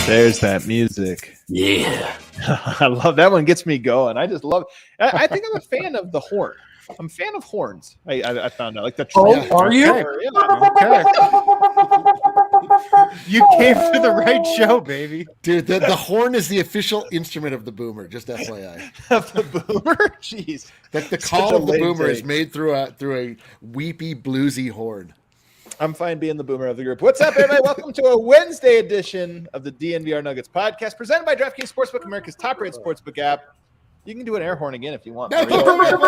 There's that music. Yeah. I love that one. Gets me going. I just love it. I think I'm a fan of the horn. I'm a fan of horns. I found out like the. Are you? Okay. You came to the right show, baby. Dude, the horn is the official instrument of the boomer. Just FYI. Of the boomer, jeez. The call of the boomer is made through a weepy bluesy horn. I'm fine being the boomer of the group. What's up, everybody? Welcome to a Wednesday edition of the DNVR Nuggets podcast, presented by DraftKings Sportsbook, America's top-rated sportsbook app. You can do an air horn again if you want. Just let it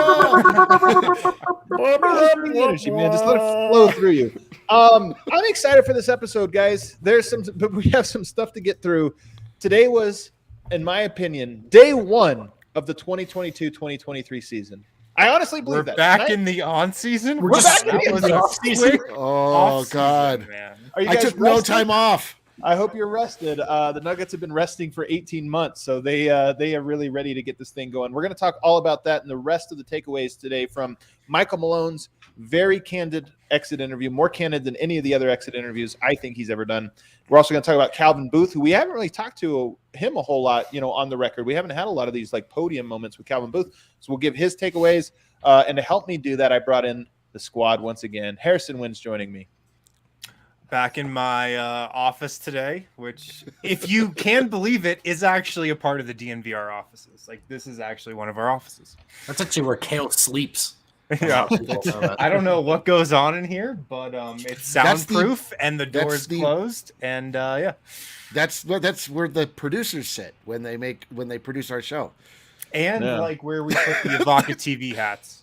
flow through you. I'm excited for this episode, guys. But we have some stuff to get through. Today was, in my opinion, day one of the 2022-2023 season. I honestly believe We're back in the on season. We're back in the off season. Oh God, man! I took no time off. I hope you're rested. The Nuggets have been resting for 18 months, so they are really ready to get this thing going. We're going to talk all about that and the rest of the takeaways today from Michael Malone's very candid exit interview, more candid than any of the other exit interviews I think he's ever done. We're also going to talk about Calvin Booth, who we haven't really talked to him a whole lot, on the record. We haven't had a lot of these like podium moments with Calvin Booth, so we'll give his takeaways. And to help me do that, I brought in the squad once again. Harrison Wynn's joining me. Back in my office today, which, if you can believe it, is actually a part of the DNVR offices. Like, this is actually one of our offices. That's actually where Kale sleeps. Yeah. I don't know what goes on in here, but it's soundproof and the door's closed. And yeah, that's where the producers sit when they produce our show. And like where we put the Vogt TV hats.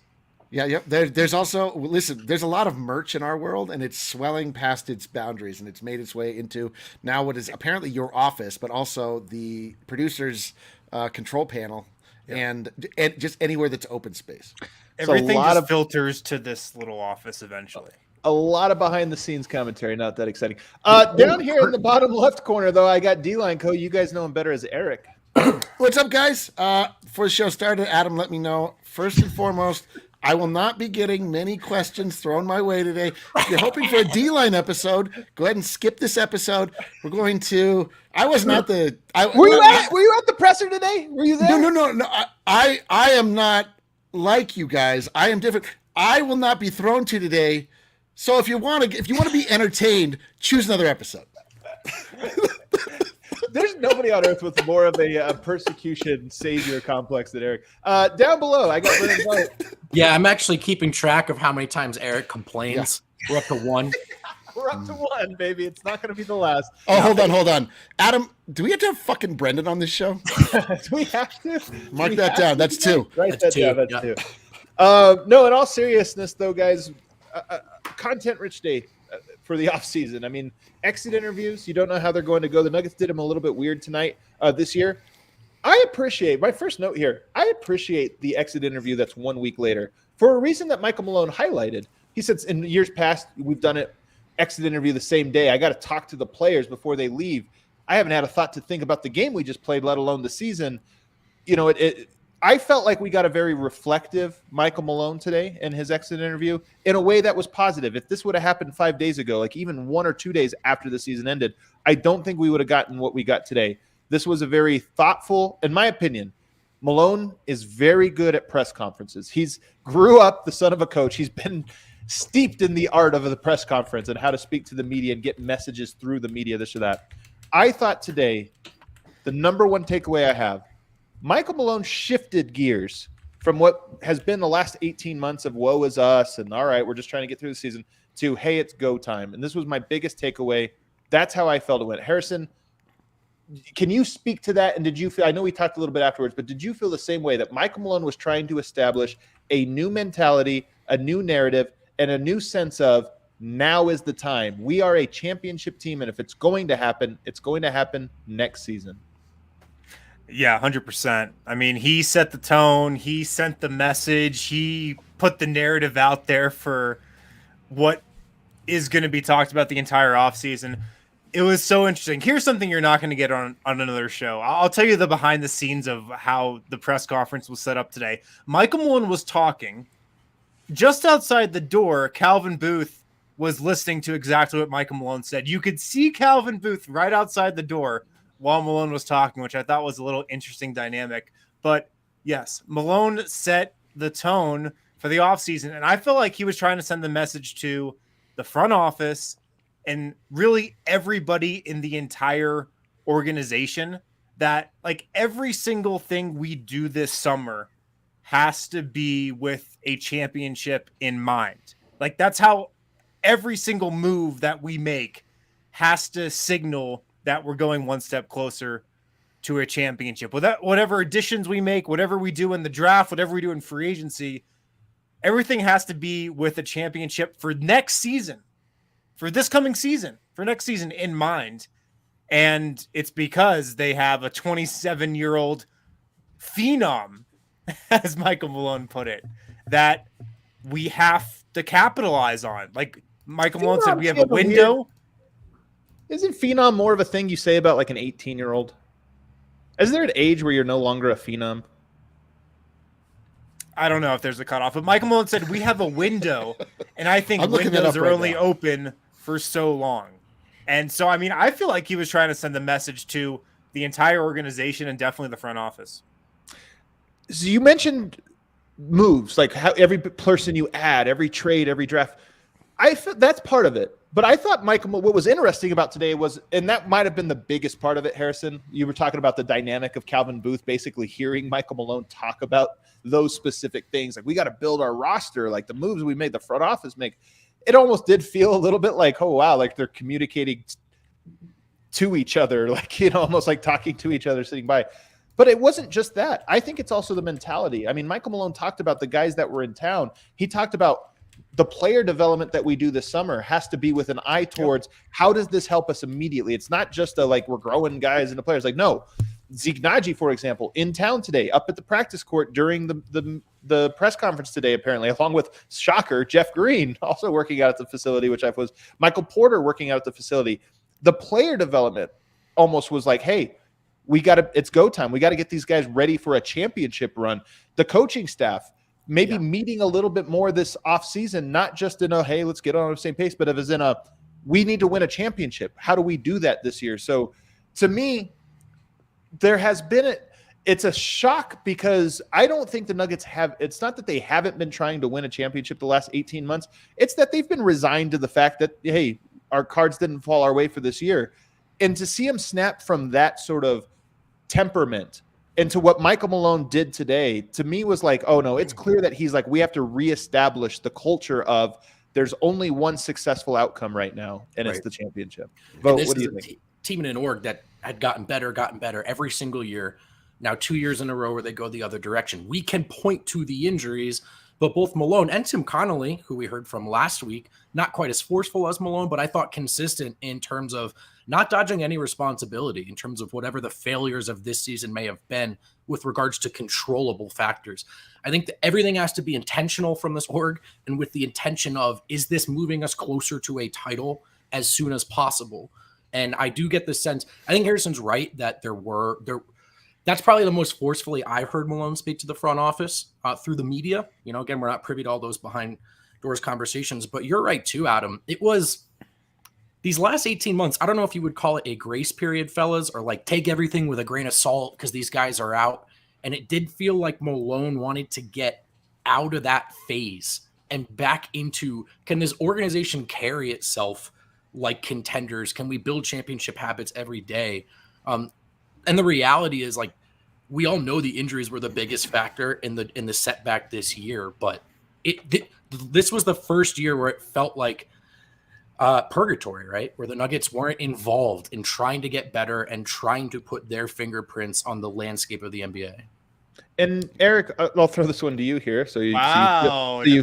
Yeah. There's also, there's a lot of merch in our world, and it's swelling past its boundaries, and it's made its way into now what is apparently your office, but also the producer's control panel, and just anywhere that's open space. Everything just filters to this little office eventually. A lot of behind-the-scenes commentary, not that exciting. Down here in the bottom left corner, though, I got D-Line Co. You guys know him better as Eric. What's up, guys? Before the show started, Adam let me know, first and foremost, I will not be getting many questions thrown my way today. If you're hoping for a D-Line episode, go ahead and skip this episode. We're going to. I was not the. Were you at the presser today? Were you there? No. I am not like you guys. I am different. I will not be thrown to today. So if you want to be entertained, choose another episode. There's nobody on earth with more of a persecution savior complex than Eric. Down below, I got Brandon Vogt. Yeah, I'm actually keeping track of how many times Eric complains. Yeah. We're up to one. We're up to one, baby. It's not going to be the last. Oh, hold on. Adam, do we have to have fucking Brendan on this show? Do we have to? Mark that down. That's two. Write that down. That's two. No, in all seriousness, though, guys, content-rich day for the offseason. I mean, exit interviews, you don't know how they're going to go. The Nuggets did them a little bit weird tonight this year. I appreciate, my first note here, I appreciate the exit interview that's 1 week later for a reason that Michael Malone highlighted. He said in years past, we've done it exit interview the same day. I got to talk to the players before they leave. I haven't had a thought to think about the game we just played, let alone the season. I felt like we got a very reflective Michael Malone today in his exit interview in a way that was positive. If this would have happened 5 days ago, like even 1 or 2 days after the season ended, I don't think we would have gotten what we got today. This was a very thoughtful, in my opinion, Malone is very good at press conferences. He's grew up the son of a coach. He's been steeped in the art of the press conference and how to speak to the media and get messages through the media, this or that. I thought today, the number one takeaway I have, Michael Malone shifted gears from what has been the last 18 months of woe is us and all right, we're just trying to get through the season to, hey, it's go time. And this was my biggest takeaway. That's how I felt it went. Harrison, can you speak to that? And did you feel, I know we talked a little bit afterwards, but did you feel the same way that Michael Malone was trying to establish a new mentality, a new narrative, and a new sense of now is the time. We are a championship team, and if it's going to happen, it's going to happen next season. Yeah, 100%. I mean, he set the tone. He sent the message. He put the narrative out there for what is going to be talked about the entire offseason. It was so interesting. Here's something you're not going to get on another show. I'll tell you the behind the scenes of how the press conference was set up today. Michael Malone was talking. Just outside the door, Calvin Booth was listening to exactly what Michael Malone said. You could see Calvin Booth right outside the door while Malone was talking, which I thought was a little interesting dynamic. But yes, Malone set the tone for the offseason, and I feel like he was trying to send the message to the front office and really everybody in the entire organization that like every single thing we do this summer has to be with a championship in mind. Like that's how every single move that we make has to signal that we're going one step closer to a championship. With that, whatever additions we make, whatever we do in the draft, whatever we do in free agency, everything has to be with a championship for next season, for this coming season, for next season in mind. And it's because they have a 27-year-old phenom, as Michael Malone put it, that we have to capitalize on. Like Michael Malone said, we have a window. Isn't phenom more of a thing you say about like an 18-year-old? Is there an age where you're no longer a phenom? I don't know if there's a cutoff, but Michael Malone said we have a window, and I think windows are only open for so long. And so, I mean, I feel like he was trying to send a message to the entire organization and definitely the front office. So you mentioned moves, like how every person you add, every trade, every draft. I feel that's part of it. But I thought, Michael, what was interesting about today was, and that might have been the biggest part of it, Harrison, you were talking about the dynamic of Calvin Booth basically hearing Michael Malone talk about those specific things. Like, we got to build our roster, like the moves we made, the front office make. It almost did feel a little bit like, oh, wow, like they're communicating to each other, like, you know, almost like talking to each other sitting by. But it wasn't just that. I think it's also the mentality. I mean, Michael Malone talked about the guys that were in town. He talked about the player development that we do this summer has to be with an eye towards how does this help us immediately? It's not just a like we're growing guys into players. Like, no, Zeke Naji, for example, in town today, up at the practice court during the press conference today, apparently, along with shocker Jeff Green, also working out at the facility, which I was Michael Porter working out at the facility. The player development almost was like, hey, it's go time. We got to get these guys ready for a championship run. The coaching staff maybe meeting a little bit more this offseason, not just in a, hey, let's get on the same pace, but as in a, we need to win a championship. How do we do that this year? So to me, there has been it's a shock because I don't think the Nuggets it's not that they haven't been trying to win a championship the last 18 months. It's that they've been resigned to the fact that, hey, our cards didn't fall our way for this year. And to see him snap from that sort of temperament into what Michael Malone did today, to me was like, oh no, it's clear that he's like, we have to reestablish the culture of there's only one successful outcome right now, and it's the championship. Vogt, what do you think? Team in an org that had gotten better every single year. Now 2 years in a row where they go the other direction. We can point to the injuries, but both Malone and Tim Connolly, who we heard from last week, not quite as forceful as Malone, but I thought consistent in terms of not dodging any responsibility in terms of whatever the failures of this season may have been with regards to controllable factors. I think that everything has to be intentional from this org and with the intention of, is this moving us closer to a title as soon as possible? And I do get the sense, I think Harrison's right that that's probably the most forcefully I've heard Malone speak to the front office through the media. You know, again, we're not privy to all those behind doors conversations, but you're right too, Adam. It was these last 18 months. I don't know if you would call it a grace period, fellas, or like take everything with a grain of salt because these guys are out. And it did feel like Malone wanted to get out of that phase and back into, can this organization carry itself like contenders? Can we build championship habits every day? And the reality is, like, we all know the injuries were the biggest factor in the setback this year, but this was the first year where it felt like purgatory, right? Where the Nuggets weren't involved in trying to get better and trying to put their fingerprints on the landscape of the NBA. And Eric, I'll throw this one to you here. So you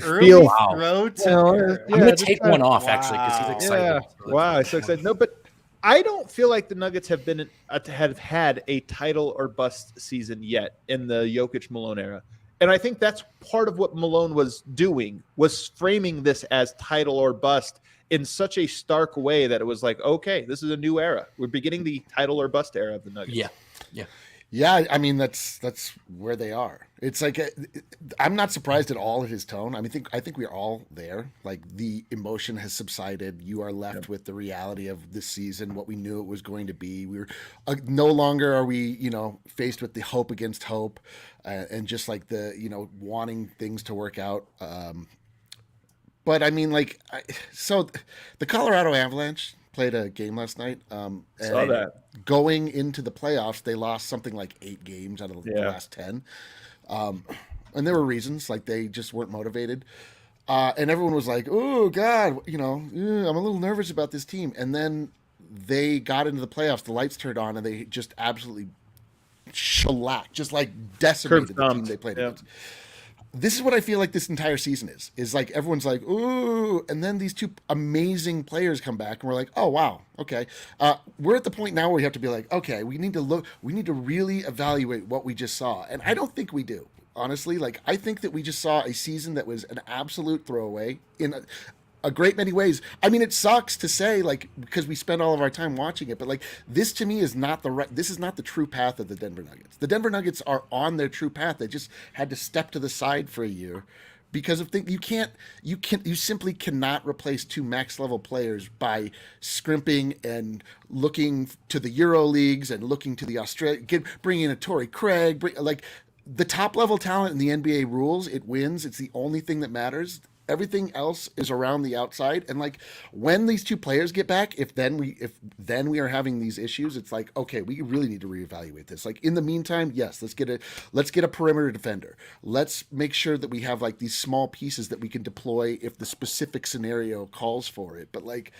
feel. I'm going to take one off actually because he's excited. Yeah. Wow, I'm so excited. No, but I don't feel like the Nuggets have had a title or bust season yet in the Jokic Malone era. And I think that's part of what Malone was doing, was framing this as title or bust in such a stark way that it was like, okay, this is a new era. We're beginning the title or bust era of the Nuggets. Yeah. Yeah, I mean that's where they are. It's like I'm not surprised at all at his tone. I think we're all there. Like the emotion has subsided. You are left with the reality of this season, what we knew it was going to be. We're no longer are we, faced with the hope against hope, and just like the wanting things to work out. But I mean, so the Colorado Avalanche played a game last night. Saw And that. going into the playoffs, they lost something like 8 games out of the last 10. And there were reasons, like they just weren't motivated. And everyone was like, "Oh God, I'm a little nervous about this team." And then they got into the playoffs, the lights turned on, and they just absolutely shellacked, just like decimated the team they played against. This is what I feel like this entire season is like everyone's like, ooh, and then these two amazing players come back and we're like, oh wow, okay. We're at the point now where we have to be like, okay, we need to really evaluate what we just saw. And I don't think we do, honestly. Like I think that we just saw a season that was an absolute throwaway in a great many ways. I mean, it sucks to say, like, because we spend all of our time watching it, but like this to me is not this is not the true path of the Denver Nuggets. The Denver Nuggets are on their true path. They just had to step to the side for a year because of things you simply cannot replace 2 max level players by scrimping and looking to the Euro leagues and looking to the bringing in a Torrey Craig, the top level talent in the NBA rules, it wins. It's the only thing that matters. Everything else is around the outside. And like when these 2 players get back, if then we are having these issues, it's like, okay, we really need to reevaluate this. Like in the meantime, yes, let's get a perimeter defender. Let's make sure that we have like these small pieces that we can deploy if the specific scenario calls for it. But like,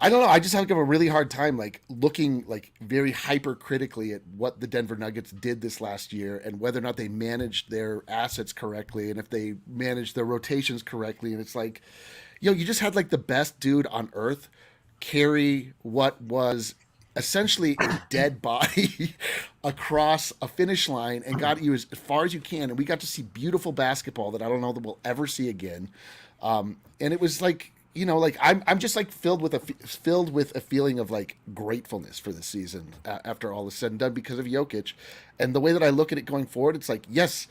I don't know. I just have a really hard time like looking like very hypercritically at what the Denver Nuggets did this last year and whether or not they managed their assets correctly and if they managed their rotations correctly. And it's like, you just had like the best dude on earth carry what was essentially a dead body across a finish line and got you as far as you can. And we got to see beautiful basketball that I don't know that we'll ever see again. And it was like, I'm just like filled with a feeling of like gratefulness for the season after all is said and done because of Jokic, and the way that I look at it going forward, it's like, yes,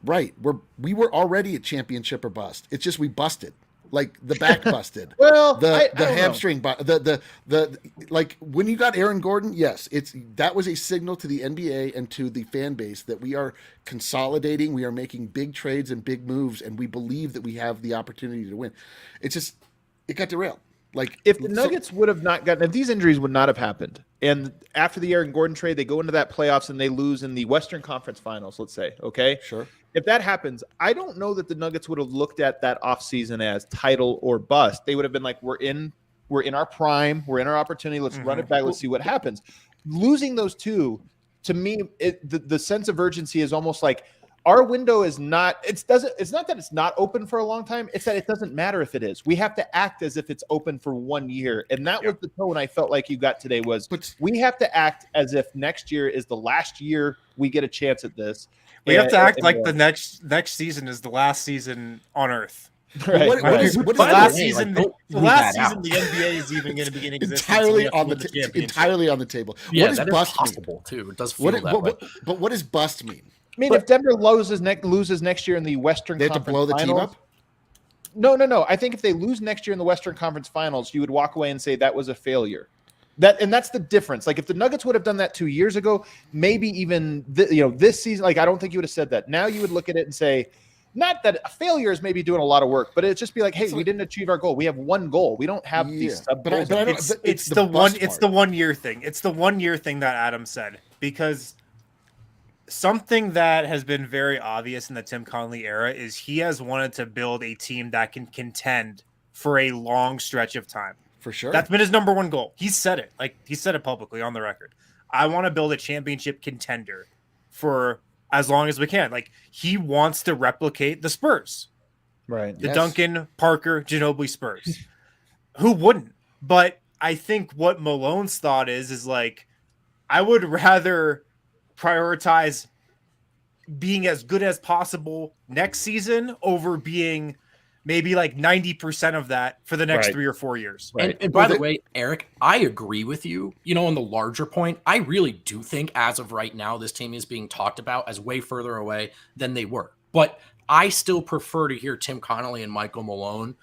right, we were already a championship or bust. It's just we busted, like the back busted, Well, the hamstring, the like when you got Aaron Gordon, yes, that was a signal to the NBA and to the fan base that we are consolidating, we are making big trades and big moves, and we believe that we have the opportunity to win. It's just. It got derailed. Like if the Nuggets would have not gotten, if these injuries would not have happened, and after the Aaron Gordon trade, they go into that playoffs and they lose in the Western Conference Finals, let's say, okay? Sure. If that happens, I don't know that the Nuggets would have looked at that offseason as title or bust. They would have been like, we're in our prime, we're in our opportunity, let's run it back, let's see what happens. Losing those 2, to me, the sense of urgency is almost like, our window is not, it's not that it's not open for a long time. It's that it doesn't matter if it is. We have to act as if it's open for 1 year. And that was the tone I felt like you got today we have to act as if next year is the last year we get a chance at this. We have to act like the next season is the last season on Earth. Right. What is the last season? The NBA is even going to be in existence. Entirely on the table. Yeah, what does that bust is possible mean? too. It does feel that way. But what does bust mean? I mean, if Denver loses next year in the Western they have Conference to blow the Finals, team up? No. I think if they lose next year in the Western Conference Finals, you would walk away and say that was a failure. That's the difference. Like if the Nuggets would have done that 2 years ago, maybe even this season, like I don't think you would have said that. Now you would look at it and say, not that a failure is maybe doing a lot of work, but it'd just be like, hey, we didn't achieve our goal. We have one goal. We don't have these sub goals. It's the 1 year thing. It's the 1 year thing that Adam said, because something that has been very obvious in the Tim Connelly era is he has wanted to build a team that can contend for a long stretch of time. For sure. That's been his number 1 goal. He said it. Like he said it publicly on the record. I want to build a championship contender for as long as we can. Like he wants to replicate the Spurs. Right. The Duncan, Parker, Ginobili Spurs. Who wouldn't? But I think what Malone's thought is like, I would rather prioritize being as good as possible next season over being maybe like 90% of that for the next Right. 3 or 4 years. Right. And by the way, Eric, I agree with you. On the larger point, I really do think as of right now, this team is being talked about as way further away than they were. But I still prefer to hear Tim Connolly and Michael Malone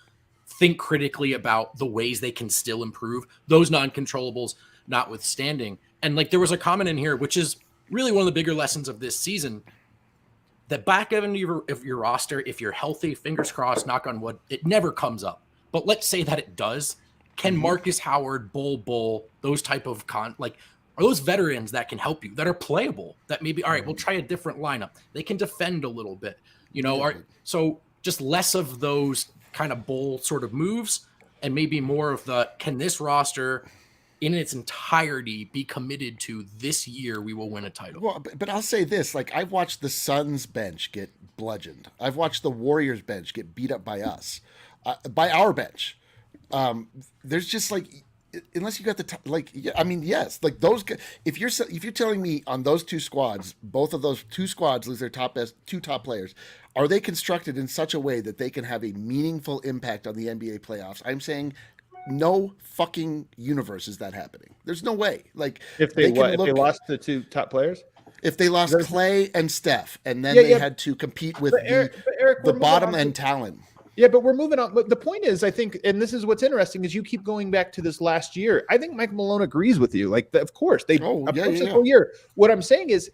think critically about the ways they can still improve, those non-controllables notwithstanding. And like there was a comment in here, which is really one of the bigger lessons of this season, that back end of your roster, if you're healthy, fingers crossed, knock on wood, it never comes up. But let's say that it does. Can Marcus Howard, Bull, those type of are those veterans that can help you, that are playable, that maybe, all right, we'll try a different lineup. They can defend a little bit, so just less of those kind of Bull sort of moves and maybe more of can this roster in its entirety be committed to this year we will win a title. Well, but I'll say this, like I've watched the Suns bench get bludgeoned. I've watched the Warriors bench get beat up by us, by our bench. There's just unless you got yes, like those. If you're telling me on those two squads, both of those two squads lose their two top players, are they constructed in such a way that they can have a meaningful impact on the NBA playoffs? I'm saying no fucking universe is that happening. There's no way. Like if they lost the two top players, if they lost Clay and Steph, and then they had to compete with the bottom end talent. Yeah, but we're moving on. But the point is, I think, and this is what's interesting, is you keep going back to this last year. I think Mike Malone agrees with you. Like, of course, they approach the whole year. What I'm saying is,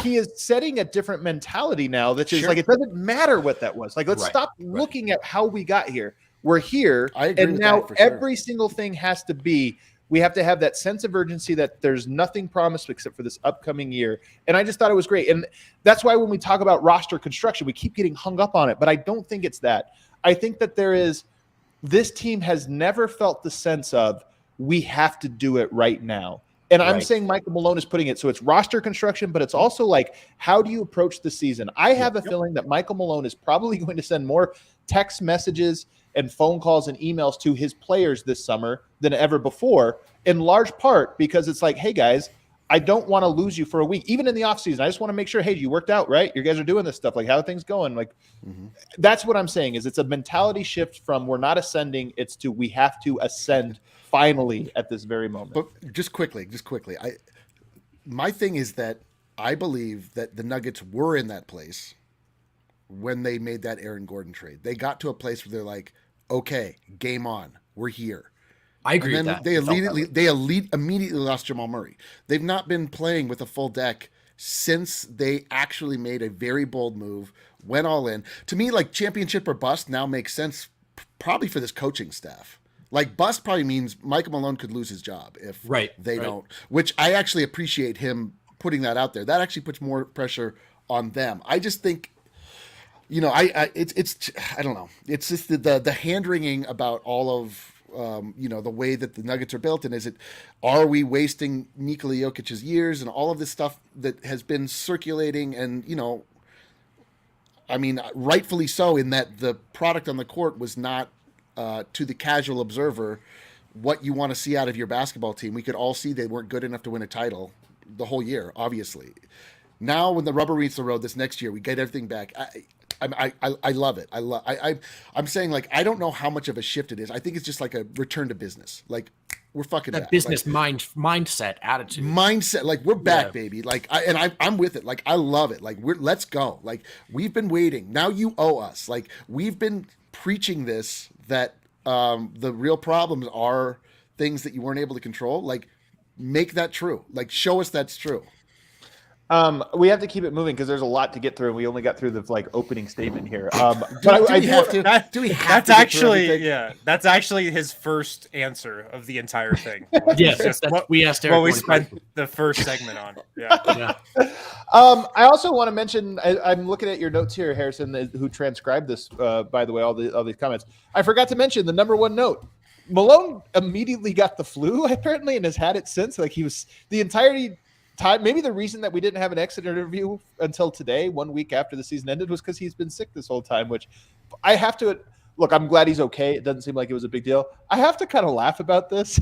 he is setting a different mentality now. That's just it doesn't matter what that was. Like, let's stop looking at how we got here. We're here, and now every single thing has to be. We have to have that sense of urgency that there's nothing promised except for this upcoming year. And I just thought it was great. And that's why when we talk about roster construction, we keep getting hung up on it. But I don't think it's that. I think that this team has never felt the sense of we have to do it right now. And I'm saying Michael Malone is putting it. So it's roster construction, but it's also like, how do you approach the season? I have a feeling that Michael Malone is probably going to send more text messages and phone calls and emails to his players this summer than ever before, in large part because it's like, hey guys, I don't want to lose you for a week, even in the offseason. I just want to make sure, hey, you worked out, right? You guys are doing this stuff. Like, how are things going? Like, that's what I'm saying is it's a mentality shift from we're not ascending. It's to we have to ascend finally at this very moment. But just quickly, my thing is that I believe that the Nuggets were in that place when they made that Aaron Gordon trade. They got to a place where they're like, okay, game on. We're here. I agree with that. They immediately lost Jamal Murray. They've not been playing with a full deck since they actually made a very bold move, went all in. To me, like championship or bust now makes sense probably for this coaching staff. Like bust probably means Michael Malone could lose his job if they don't, which I actually appreciate him putting that out there. That actually puts more pressure on them. I just think, it's I don't know. It's just the hand-wringing about all of, the way that the Nuggets are built, and are we wasting Nikola Jokic's years and all of this stuff that has been circulating, and rightfully so, in that the product on the court was not to the casual observer what you want to see out of your basketball team. We could all see they weren't good enough to win a title the whole year, obviously. Now, when the rubber meets the road this next year, we get everything back. I love it. I'm saying, like, I don't know how much of a shift it is. I think it's just like a return to business. Like, we're fucking that back. Business mindset attitude. Mindset. Like, we're back, baby. Like, I'm with it. Like, I love it. Like, let's go. Like, we've been waiting. Now you owe us. Like, we've been preaching this, that the real problems are things that you weren't able to control. Like, make that true. Like, show us that's true. We have to keep it moving because there's a lot to get through, and we only got through the opening statement here. That's actually his first answer of the entire thing. Yes, we asked Eric what we spent the first segment on. Yeah. I also want to mention, I'm looking at your notes here, Harrison, who transcribed this, by the way, all these comments. I forgot to mention the number one note. Malone immediately got the flu, apparently, and has had it since. Like, he was the entirety time. Maybe the reason that we didn't have an exit interview until today, 1 week after the season ended, was because he's been sick this whole time, which I have to look. I'm glad he's okay. It doesn't seem like it was a big deal. I have to kind of laugh about this.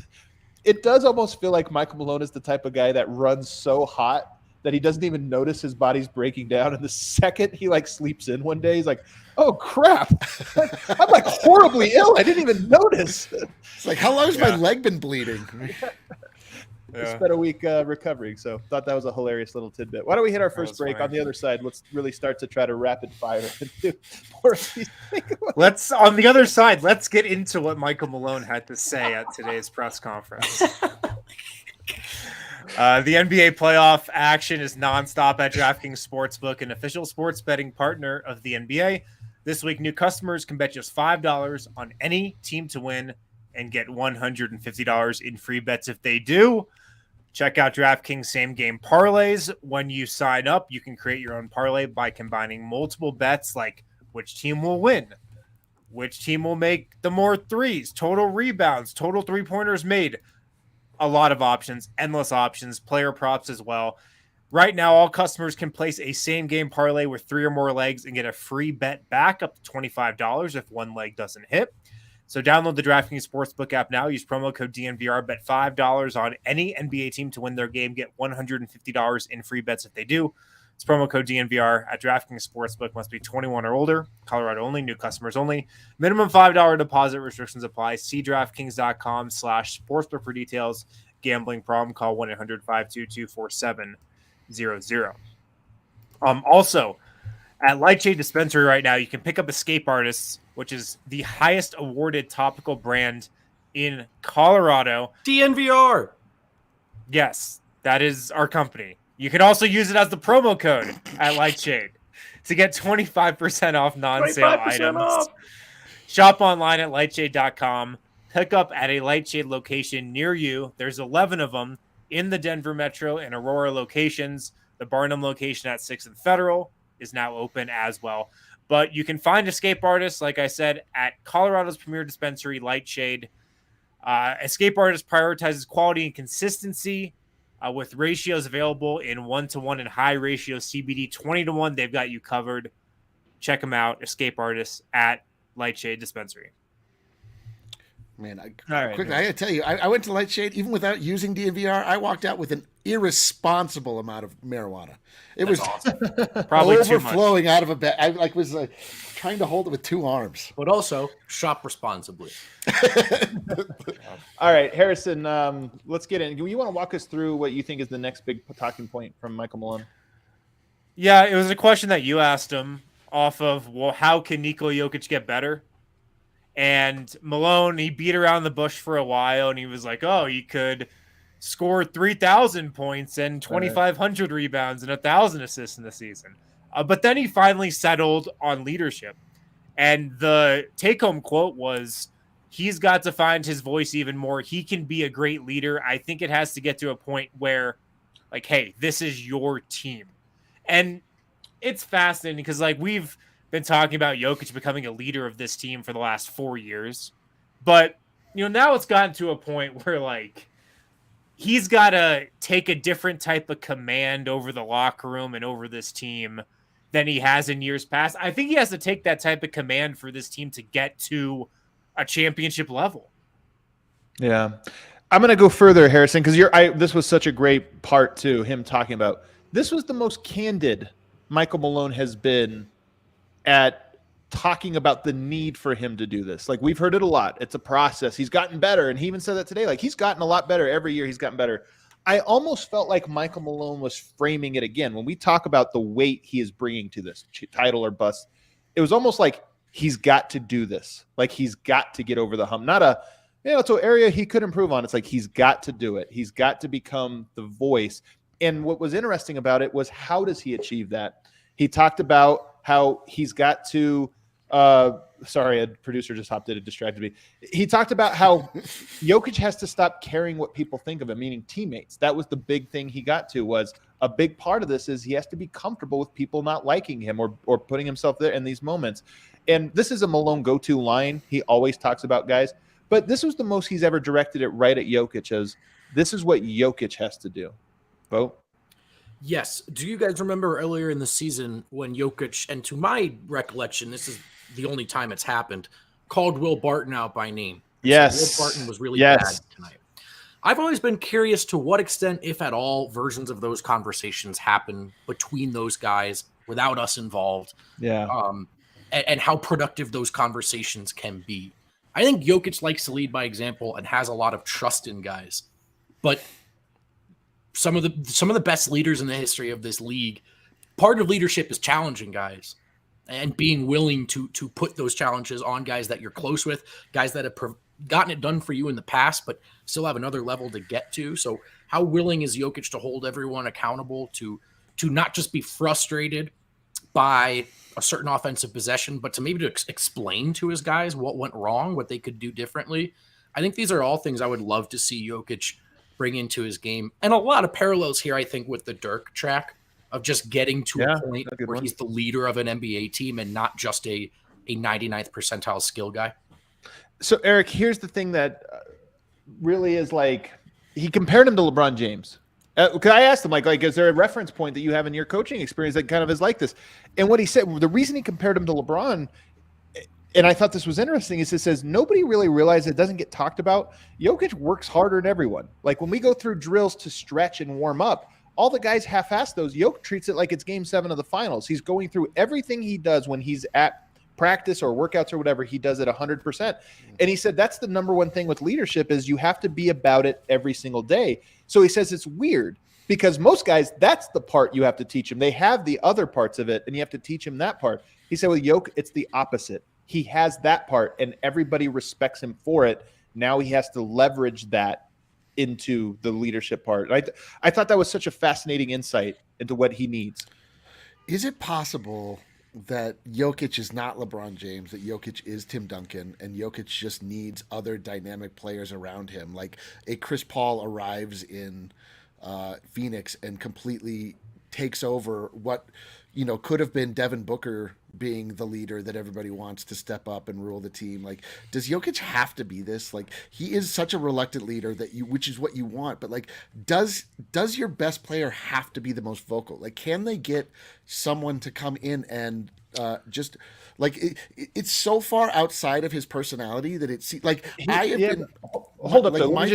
It does almost feel like Michael Malone is the type of guy that runs so hot that he doesn't even notice his body's breaking down. And the second he like sleeps in one day, he's like, "Oh crap, I'm like horribly ill. I didn't even notice." It's like, how long has my leg been bleeding? I spent a week recovering, so thought that was a hilarious little tidbit. Why don't we hit our first break? funny. On the other side, let's really start to try to rapid fire into more of these things. Let's on the other side. Let's get into what Michael Malone had to say at today's press conference. The NBA playoff action is nonstop at DraftKings Sportsbook, an official sports betting partner of the NBA. This week, new customers can bet just $5 on any team to win and get $150 in free bets if they do. Check out DraftKings same game parlays. When you sign up, you can create your own parlay by combining multiple bets like which team will win, which team will make the more threes, total rebounds, total three-pointers made. A lot of options, endless options, player props as well. Right now, all customers can place a same game parlay with 3 or more legs and get a free bet back up to $25 if one leg doesn't hit. So download the DraftKings Sportsbook app now. Use promo code DNVR. Bet $5 on any NBA team to win their game. Get $150 in free bets if they do. It's promo code DNVR at DraftKings Sportsbook. Must be 21 or older. Colorado only. New customers only. Minimum $5 deposit. Restrictions apply. See DraftKings.com/sportsbook for details. Gambling problem? Call 1-800-522-4700. Also, at Lightshade Dispensary right now, you can pick up Escape Artists, which is the highest awarded topical brand in Colorado. DNVR. Yes, that is our company. You can also use it as the promo code at Lightshade to get 25% off non-sale 25% items. off. Shop online at lightshade.com. Pick up at a Lightshade location near you. There's 11 of them in the Denver Metro and Aurora locations. The Barnum location at 6th and Federal is now open as well. But you can find Escape Artists, like I said, at Colorado's premier dispensary, Lightshade. Escape Artists prioritizes quality and consistency with ratios available in 1-to-1 and high ratio CBD 20-to-1. They've got you covered. Check them out, Escape Artists at Lightshade Dispensary. Man, All right, quickly, I gotta tell you, I went to Lightshade even without using DNVR. I walked out with an irresponsible amount of marijuana. It was awesome. Probably too much. overflowing out of a bag. I was trying to hold it with 2 arms. But also, shop responsibly. All right, Harrison, let's get in. You want to walk us through what you think is the next big talking point from Michael Malone? Yeah, it was a question that you asked him off of, well, how can Nikola Jokic get better? And Malone, he beat around the bush for a while, and he was like, oh, he could score 3,000 points and 2,500 rebounds and 1,000 assists in the season. But then he finally settled on leadership. And the take-home quote was, he's got to find his voice even more. He can be a great leader. I think it has to get to a point where, like, hey, this is your team. And it's fascinating because, like, we've been talking about Jokic becoming a leader of this team for the last 4 years. But, you know, now it's gotten to a point where, like, he's got to take a different type of command over the locker room and over this team than he has in years past. I think he has to take that type of command for this team to get to a championship level. Yeah. I'm going to go further, Harrison, because this was such a great part to him talking about. This was the most candid Michael Malone has been at talking about the need for him to do this. Like, we've heard it a lot. It's a process. He's gotten better. And he even said that today. Like, he's gotten a lot better. Every year he's gotten better. I almost felt like Michael Malone was framing it again. When we talk about the weight he is bringing to this title or bust, it was almost like he's got to do this. Like, he's got to get over the hump. Not it's an area he could improve on. It's like he's got to do it. He's got to become the voice. And what was interesting about it was, how does he achieve that? He talked about how he's got to sorry, a producer just hopped in and distracted me. He talked about how Jokic has to stop caring what people think of him, meaning teammates. That was the big thing he got to. Was a big part of this is he has to be comfortable with people not liking him or putting himself there in these moments. And this is a Malone go-to line. He always talks about guys, but this was the most he's ever directed it right at Jokic, as this is what Jokic has to do. Vogt? Yes. Do you guys remember earlier in the season when Jokic, and to my recollection, this is the only time it's happened, called Will Barton out by name? Yes. So Will Barton was really bad tonight. I've always been curious to what extent, if at all, versions of those conversations happen between those guys without us involved. Yeah. And how productive those conversations can be. I think Jokic likes to lead by example and has a lot of trust in guys. But some of the best leaders in the history of this league, part of leadership is challenging guys and being willing to put those challenges on guys that you're close with, guys that have gotten it done for you in the past, but still have another level to get to. So how willing is Jokic to hold everyone accountable, to not just be frustrated by a certain offensive possession, but to maybe to explain to his guys what went wrong, what they could do differently. I think these are all things I would love to see Jokic bring into his game. And a lot of parallels here, I think, with the Dirk track of just getting to a point where he's the leader of an NBA team and not just a 99th percentile skill guy. So, Eric, here's the thing that really is like, he compared him to LeBron James. Because I asked him, like, is there a reference point that you have in your coaching experience that kind of is like this? And what he said, the reason he compared him to LeBron, and I thought this was interesting, is it says nobody really realizes, it doesn't get talked about. Jokic works harder than everyone. Like when we go through drills to stretch and warm up, all the guys half-ass those. Jokic treats it like it's game 7 of the finals. He's going through everything he does when he's at practice or workouts or whatever, he does it 100%. And he said that's the number one thing with leadership is you have to be about it every single day. So he says it's weird because most guys, that's the part you have to teach them. They have the other parts of it and you have to teach them that part. He said with Jokic, it's the opposite. He has that part and everybody respects him for it. Now he has to leverage that into the leadership part. I thought that was such a fascinating insight into what he needs. Is it possible that Jokic is not LeBron James, that Jokic is Tim Duncan, and Jokic just needs other dynamic players around him? Like a Chris Paul arrives in Phoenix and completely takes over what, could have been Devin Booker being the leader that everybody wants to step up and rule the team. Like, does Jokic have to be this? Like, he is such a reluctant leader which is what you want, but like, does your best player have to be the most vocal? Like, can they get someone to come in and just like it's so far outside of his personality that it's like hold up. Like, though. Let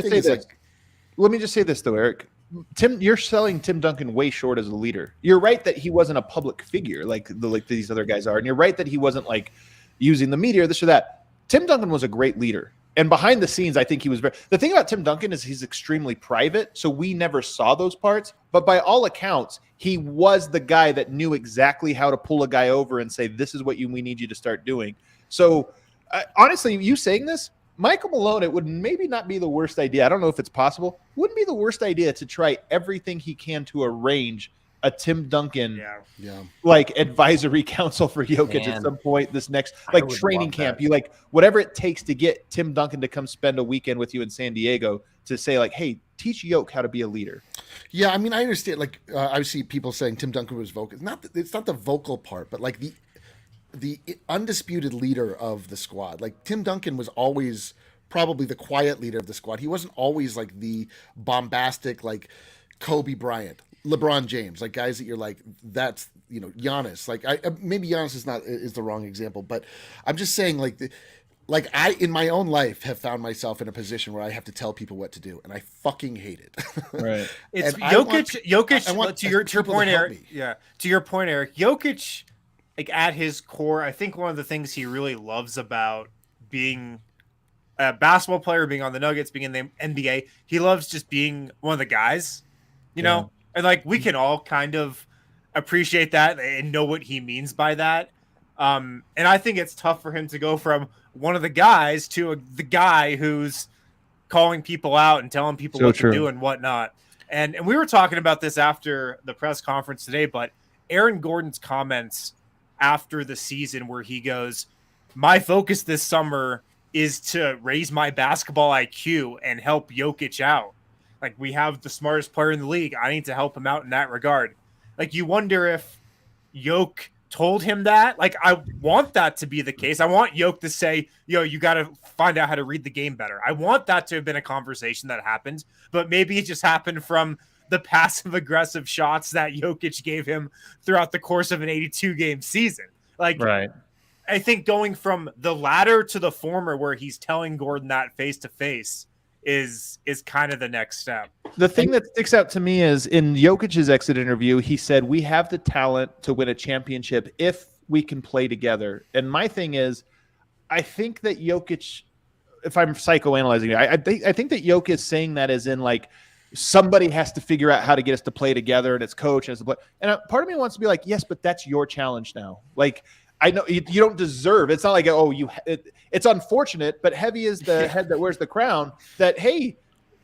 me just say this though, Eric. You're selling Tim Duncan way short as a leader. You're right that he wasn't a public figure like these other guys are, and you're right that he wasn't like using the media or this or that. Tim Duncan was a great leader, and behind the scenes, I think he was very. The thing about Tim Duncan is he's extremely private, so we never saw those parts. But by all accounts, he was the guy that knew exactly how to pull a guy over and say, "This is what we need you to start doing." So, honestly, you saying this. Michael Malone, it would maybe not be the worst idea. I don't know if it's possible. Wouldn't be the worst idea to try everything he can to arrange a Tim Duncan like advisory council for Jokic at some point this next like training camp. You like whatever it takes to get Tim Duncan to come spend a weekend with you in San Diego to say like, hey, teach Jokic how to be a leader. Yeah, I mean, I understand. Like, I see people saying Tim Duncan was vocal. It's not the vocal part, but like the undisputed leader of the squad. Like Tim Duncan was always probably the quiet leader of the squad. He wasn't always like the bombastic, like Kobe Bryant, LeBron James, like guys that you're like, that's, Giannis. Like maybe Giannis is the wrong example, but I'm just saying like I, in my own life, have found myself in a position where I have to tell people what to do, and I fucking hate it. Right. It's Jokic, to your point, Eric. Yeah. To your point, Eric, Jokic, like at his core, I think one of the things he really loves about being a basketball player, being on the Nuggets, being in the NBA, he loves just being one of the guys, know? And like, we can all kind of appreciate that and know what he means by that. And I think it's tough for him to go from one of the guys to the guy who's calling people out and telling people what to do and whatnot. And we were talking about this after the press conference today, but Aaron Gordon's comments after the season where he goes, my focus this summer is to raise my basketball IQ and help Jokic out. Like, we have the smartest player in the league. I need to help him out in that regard. Like, you wonder if Jokic told him that. Like, I want that to be the case. I want Jokic to say, you got to find out how to read the game better. I want that to have been a conversation that happened, but maybe it just happened from the passive aggressive shots that Jokic gave him throughout the course of an 82-game season. Like, right. I think going from the latter to the former, where he's telling Gordon that face to face, is kind of the next step. The thing that sticks out to me is in Jokic's exit interview, he said, we have the talent to win a championship if we can play together. And my thing is, I think that Jokic, if I'm psychoanalyzing it, I think that Jokic is saying that as in like somebody has to figure out how to get us to play together, and it's coach and it's the play. And part of me wants to be like, yes, but that's your challenge now. Like, I know you don't deserve. It's not like, oh, it's unfortunate, but heavy is the head that wears the crown. That, hey,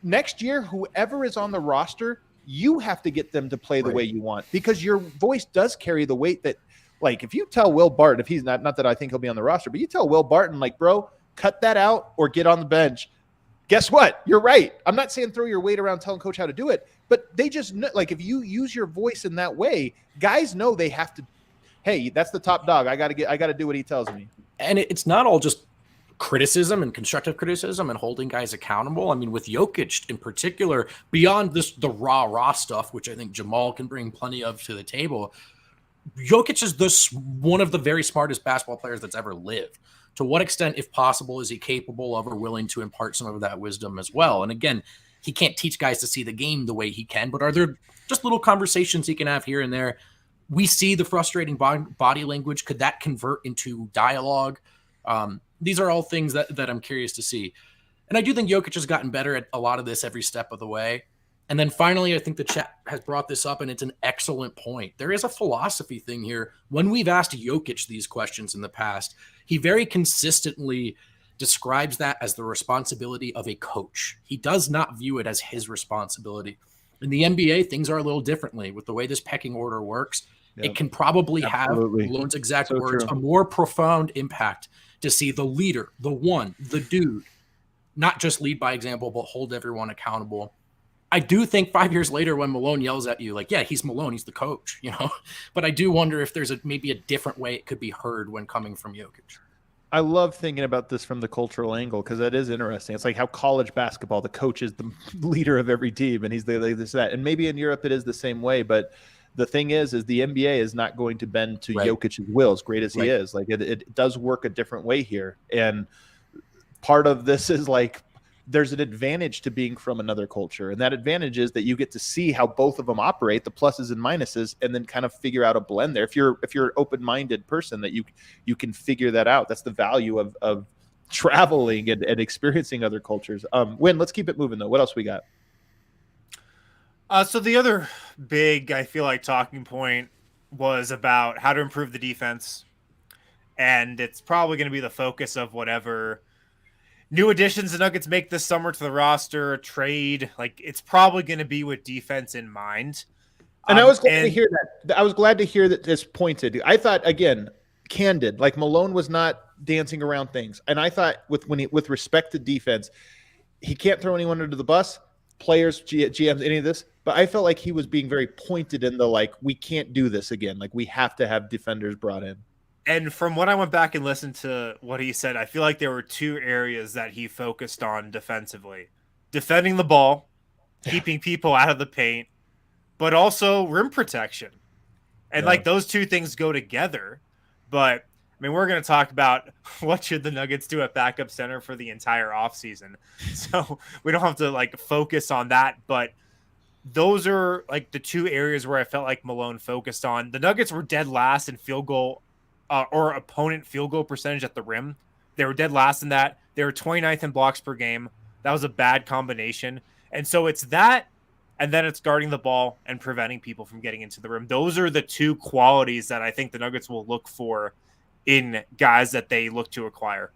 next year, whoever is on the roster, you have to get them to play the way you want, because your voice does carry the weight that, like, if you tell Will Barton, if he's not that I think he'll be on the roster, but you tell Will Barton, like, bro, cut that out or get on the bench. Guess what? You're right. I'm not saying throw your weight around telling coach how to do it, but they just know, like, if you use your voice in that way, guys know they have to, hey, that's the top dog. I got to do what he tells me. And it's not all just criticism and constructive criticism and holding guys accountable. I mean, with Jokic in particular, beyond the raw stuff, which I think Jamal can bring plenty of to the table, Jokic is one of the very smartest basketball players that's ever lived. To what extent, if possible, is he capable of or willing to impart some of that wisdom as well? And again, he can't teach guys to see the game the way he can, but are there just little conversations he can have here and there? We see the frustrating body language. Could that convert into dialogue? These are all things that I'm curious to see. And I do think Jokic has gotten better at a lot of this every step of the way. And then finally, I think the chat has brought this up, and it's an excellent point. There is a philosophy thing here. When we've asked Jokic these questions in the past, he very consistently describes that as the responsibility of a coach. He does not view it as his responsibility. In the NBA, things are a little differently with the way this pecking order works. Yep. It can probably have, Malone's exact words, a more profound impact to see the leader, the one, the dude, not just lead by example, but hold everyone accountable. I do think 5 years later when Malone yells at you, like, yeah, he's Malone, he's the coach, you know. But I do wonder if there's maybe a different way it could be heard when coming from Jokic. I love thinking about this from the cultural angle because that is interesting. It's like how college basketball, the coach is the leader of every team, and he's this, that. And maybe in Europe it is the same way, but the thing is the NBA is not going to bend to Jokic's will, as great as he is. Like it does work a different way here. And part of this is like, there's an advantage to being from another culture. And that advantage is that you get to see how both of them operate, the pluses and minuses, and then kind of figure out a blend there. If you're an open-minded person, that you can figure that out. That's the value of traveling and experiencing other cultures. Win, let's keep it moving though. What else we got? So the other big, I feel like, talking point was about how to improve the defense. And it's probably going to be the focus of whatever new additions the Nuggets make this summer to the roster, a trade. Like, it's probably going to be with defense in mind. And I was glad to hear that. I was glad to hear that this pointed. I thought, again, candid, like Malone was not dancing around things. And I thought with respect to defense, he can't throw anyone under the bus, players, GMs, any of this. But I felt like he was being very pointed in the, like, we can't do this again. Like, we have to have defenders brought in. And from what I went back and listened to what he said, I feel like there were two areas that he focused on defensively. Defending the ball, keeping people out of the paint, but also rim protection. And like those two things go together. But I mean, we're going to talk about what should the Nuggets do at backup center for the entire offseason. So we don't have to like focus on that, but those are like the two areas where I felt like Malone focused on. The Nuggets were dead last in field goal or opponent field goal percentage at the rim. They were dead last in that. They were 29th in blocks per game. That was a bad combination. And so it's that, and then it's guarding the ball and preventing people from getting into the rim. Those are the two qualities that I think the Nuggets will look for in guys that they look to acquire.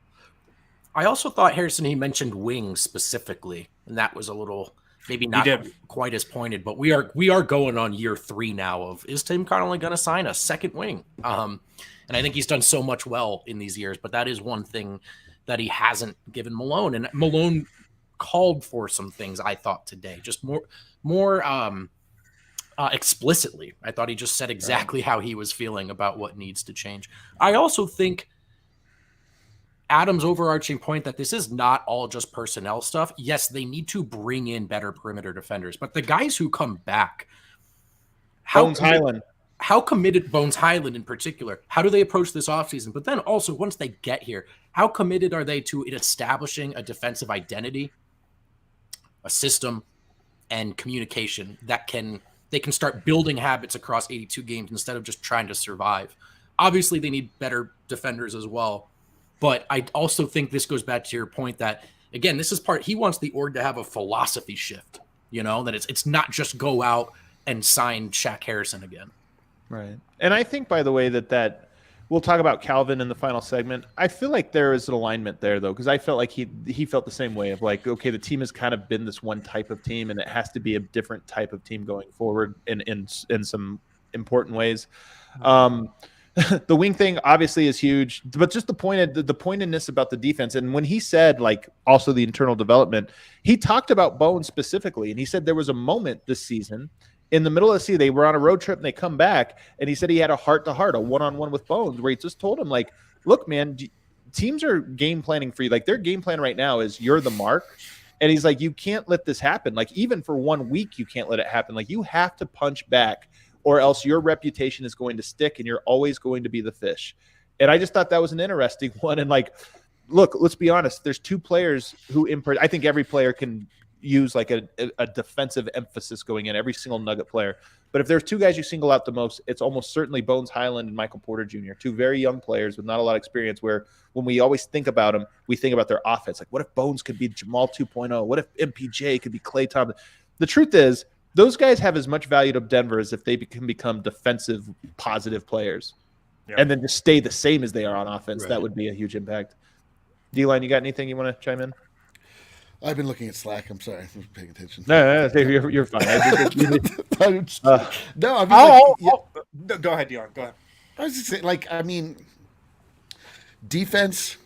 I also thought, Harrison, he mentioned wings specifically, and that was a little maybe not quite as pointed, but we are going on year 3 now of, is Tim Connolly going to sign a second wing? And I think he's done so much well in these years, but that is one thing that he hasn't given Malone. And Malone called for some things, I thought, today, just more explicitly. I thought he just said exactly how he was feeling about what needs to change. I also think Adam's overarching point that this is not all just personnel stuff. Yes, they need to bring in better perimeter defenders, but the guys who come back, Bones Highland in particular, how do they approach this offseason? But then also, once they get here, how committed are they to establishing a defensive identity? a system, and communication that they can start building habits across 82 games instead of just trying to survive. Obviously, they need better defenders as well. But I also think this goes back to your point that, again, this is he wants the org to have a philosophy shift, that it's not just go out and sign Shaq Harrison again. Right. And I think, by the way, that we'll talk about Calvin in the final segment. I feel like there is an alignment there, though, because I felt like he felt the same way of like, okay, the team has kind of been this one type of team, and it has to be a different type of team going forward in some important ways. The wing thing obviously is huge, but just the pointedness about the defense. And when he said like also the internal development, he talked about Bones specifically, and he said there was a moment this season in the middle of the season, they were on a road trip and they come back, and he said he had a heart-to-heart, a one-on-one with Bones, where he just told him, like, look, man, teams are game planning for you. Like, their game plan right now is you're the mark. And he's like, you can't let this happen. Like, even for 1 week, you can't let it happen. Like, you have to punch back, or else your reputation is going to stick and you're always going to be the fish. And I just thought that was an interesting one. And, like, look, let's be honest. There's two players who I think every player can use like a defensive emphasis going in, every single Nugget player. But if there's two guys you single out the most, it's almost certainly Bones Highland and Michael Porter Jr., two very young players with not a lot of experience, where when we always think about them, we think about their offense. Like, what if Bones could be Jamal 2.0? What if MPJ could be Klay Thompson? The truth is, those guys have as much value to Denver as if they can become defensive, positive players. Yep. And then just stay the same as they are on offense. Right. That would be a huge impact. D-Line, you got anything you want to chime in? I've been looking at Slack. I'm sorry. I'm paying attention. No, you're fine. No, go ahead, Dion. Go ahead. I was just saying, like, I mean, defense.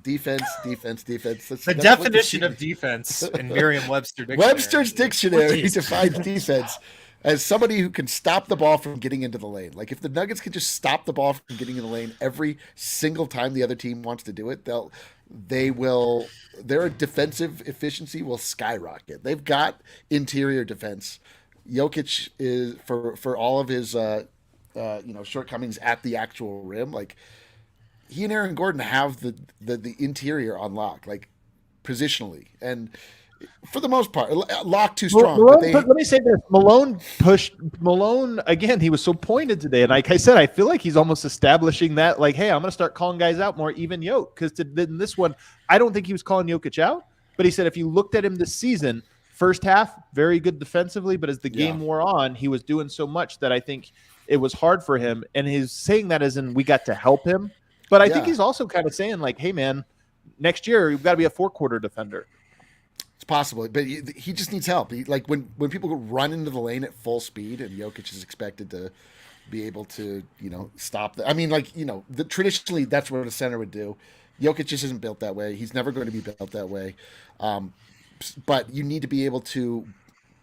That's the definition of defense in Merriam-Webster dictionary. Webster's dictionary defines defense as somebody who can stop the ball from getting into the lane. Like, if the Nuggets could just stop the ball from getting in the lane every single time the other team wants to do it, their defensive efficiency will skyrocket. They've got interior defense. Jokic is for all of his shortcomings at the actual rim. Like, he and Aaron Gordon have the interior on lock, like positionally, and for the most part, lock too strong. Let me say this: Malone again. He was so pointed today, and like I said, I feel like he's almost establishing that, like, hey, I'm going to start calling guys out more, even Jokic, because in this one, I don't think he was calling Jokic out, but he said if you looked at him this season, first half very good defensively, but as the game wore on, he was doing so much that I think it was hard for him. And he's saying that as in we got to help him, but I think he's also kind of saying like, hey man, next year you've got to be a 4-quarter defender. It's possible, but he just needs help. Like when people run into the lane at full speed, and Jokic is expected to be able to, stop that. I mean, like, traditionally that's what a center would do. Jokic just isn't built that way. He's never going to be built that way. But you need to be able to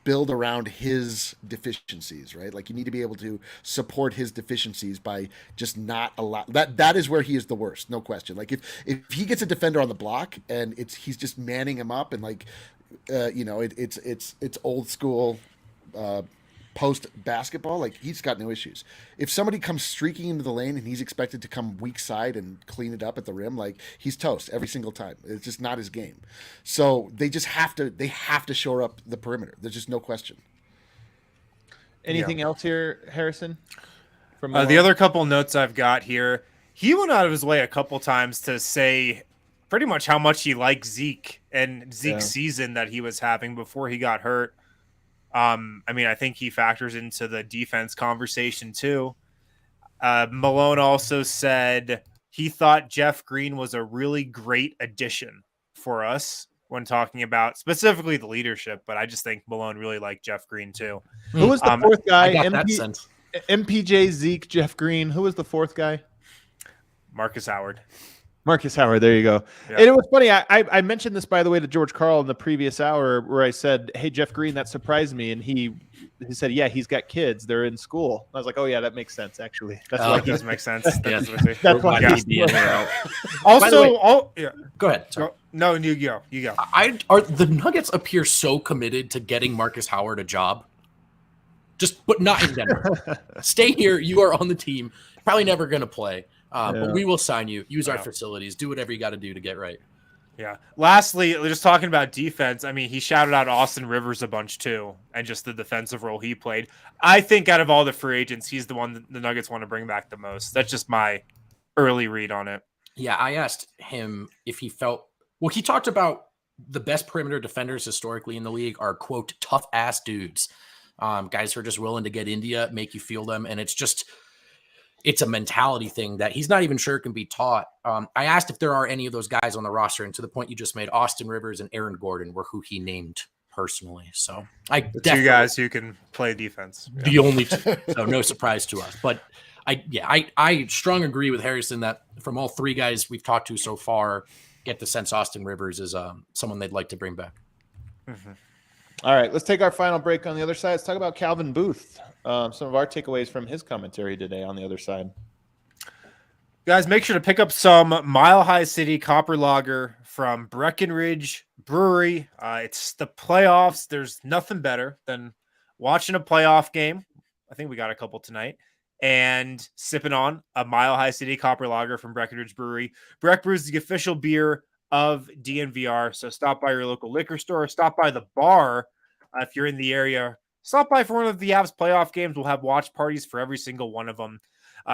build around his deficiencies, right? Like, you need to be able to support his deficiencies by just not allow that is where he is the worst, no question. Like, if he gets a defender on the block and he's just manning him up, and like it's old school post basketball, like, he's got no issues. If somebody comes streaking into the lane and he's expected to come weak side and clean it up at the rim, like, he's toast every single time. It's just not his game. So they just have to shore up the perimeter. There's just no question. Anything else here, Harrison? From the other couple notes I've got here, he went out of his way a couple times to say pretty much how much he liked Zeke and Zeke's season that he was having before he got hurt. I mean, I think he factors into the defense conversation too. Malone also said he thought Jeff Green was a really great addition for us when talking about specifically the leadership, but I just think Malone really liked Jeff Green too. Who was the fourth guy? I got that sense. MPJ, Zeke, Jeff Green. Who was the fourth guy? Marcus Howard. There you go. Yeah. And it was funny. I mentioned this, by the way, to George Karl in the previous hour, where I said, hey, Jeff Green, that surprised me. And he said, yeah, he's got kids. They're in school. I was like, oh, yeah, that makes sense, actually. That's why it does make sense. That's why he's in there. Also, go ahead. Sorry. No, you go. The Nuggets appear so committed to getting Marcus Howard a job. But not in Denver. Stay here. You are on the team. Probably never going to play. But we will sign you. Use our facilities. Do whatever you got to do to get right. Yeah. Lastly, just talking about defense, I mean, he shouted out Austin Rivers a bunch too, and just the defensive role he played. I think out of all the free agents, he's the one that the Nuggets want to bring back the most. That's just my early read on it. Yeah, I asked him if he felt well, he talked about the best perimeter defenders historically in the league are, quote, tough ass dudes. Guys who are just willing to get into you, make you feel them. And it's a mentality thing that he's not even sure can be taught. I asked if there are any of those guys on the roster, and to the point you just made, Austin Rivers and Aaron Gordon were who he named personally. So the two guys who can play defense. The only two. So no surprise to us. But I strong agree with Harrison that from all three guys we've talked to so far, get the sense Austin Rivers is someone they'd like to bring back. Mm-hmm. All right, let's take our final break on the other side. Let's talk about Calvin Booth. Some of our takeaways from his commentary today on the other side. Guys, make sure to pick up some Mile High City Copper Lager from Breckenridge Brewery. It's the playoffs. There's nothing better than watching a playoff game. I think we got a couple tonight. And sipping on a Mile High City Copper Lager from Breckenridge Brewery. Breck Brew is the official beer of DNVR. So stop by your local liquor store. Stop by the bar if you're in the area. Stop by for one of the Avs playoff games. We'll have watch parties for every single one of them.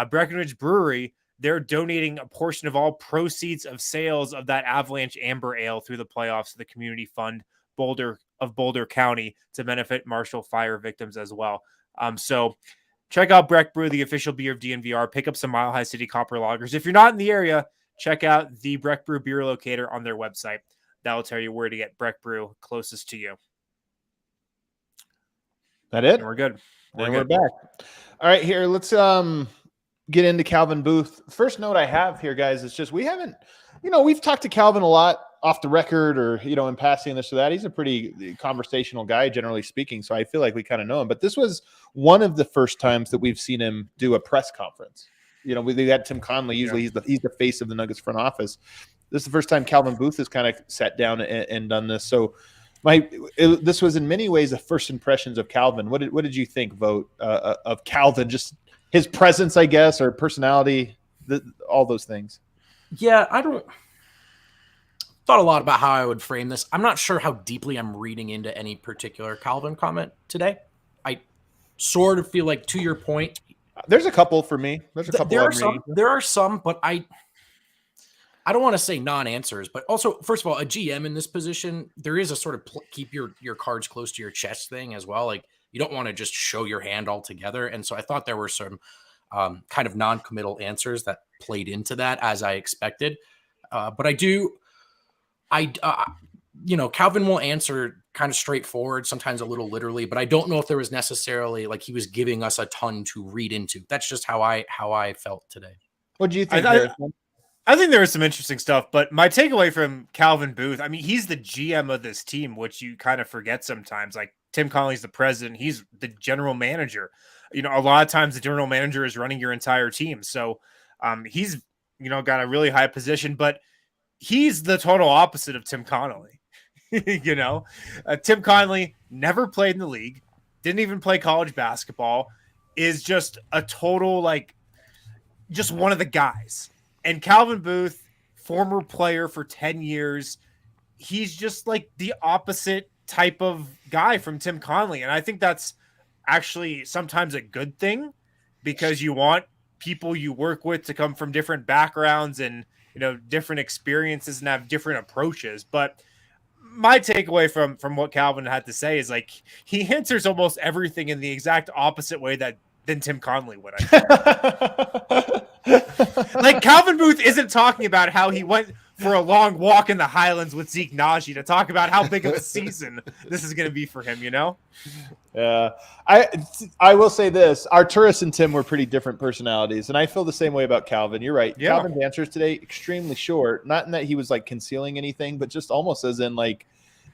Breckenridge Brewery, they're donating a portion of all proceeds of sales of that Avalanche Amber Ale through the playoffs to the Community Fund Boulder County to benefit Marshall fire victims as well. So check out Breck Brew, the official beer of DNVR. Pick up some Mile High City Copper Lagers. If you're not in the area, check out the Breck Brew beer locator on their website. That will tell you where to get Breck Brew closest to you. That it? And we're good. We're back. All right, here, let's get into Calvin Booth. First note I have here, guys, is just we haven't, we've talked to Calvin a lot off the record or, in passing this or that. He's a pretty conversational guy, generally speaking, so I feel like we kind of know him. But this was one of the first times that we've seen him do a press conference. We had Tim Connelly. Usually he's the face of the Nuggets front office. This is the first time Calvin Booth has kind of sat down and done this. So this was in many ways the first impressions of Calvin. What did you think, Vogt, of Calvin? Just his presence, I guess, or personality, all those things. Yeah, thought a lot about how I would frame this. I'm not sure how deeply I'm reading into any particular Calvin comment today. I sort of feel like, to your point, there's a couple for me. There are some, but I don't want to say non-answers, but also, first of all, a GM in this position, there is a sort of keep your cards close to your chest thing as well. Like, you don't want to just show your hand altogether. And so I thought there were some kind of non-committal answers that played into that, as I expected. But Calvin will answer kind of straightforward, sometimes a little literally, but I don't know if there was necessarily like he was giving us a ton to read into. That's just how I felt today. What do you think? I think there was some interesting stuff, but my takeaway from Calvin Booth, I mean, he's the GM of this team, which you kind of forget sometimes. Like, Tim Connelly's the president. He's the general manager. A lot of times the general manager is running your entire team. So he's, got a really high position, but he's the total opposite of Tim Connelly. Tim Connelly never played in the league, didn't even play college basketball, is just a total, just one of the guys. And Calvin Booth, former player for 10 years, he's just like the opposite type of guy from Tim Connelly. And I think that's actually sometimes a good thing, because you want people you work with to come from different backgrounds and, different experiences and have different approaches. But my takeaway from what Calvin had to say is he answers almost everything in the exact opposite way than Tim Connelly would. Calvin Booth isn't talking about how he went for a long walk in the Highlands with Zeke Naji to talk about how big of a season this is going to be for him, Yeah. I will say this. Arturas and Tim were pretty different personalities, and I feel the same way about Calvin. You're right. Yeah. Calvin's answers today, extremely short. Not in that he was concealing anything, but just almost as in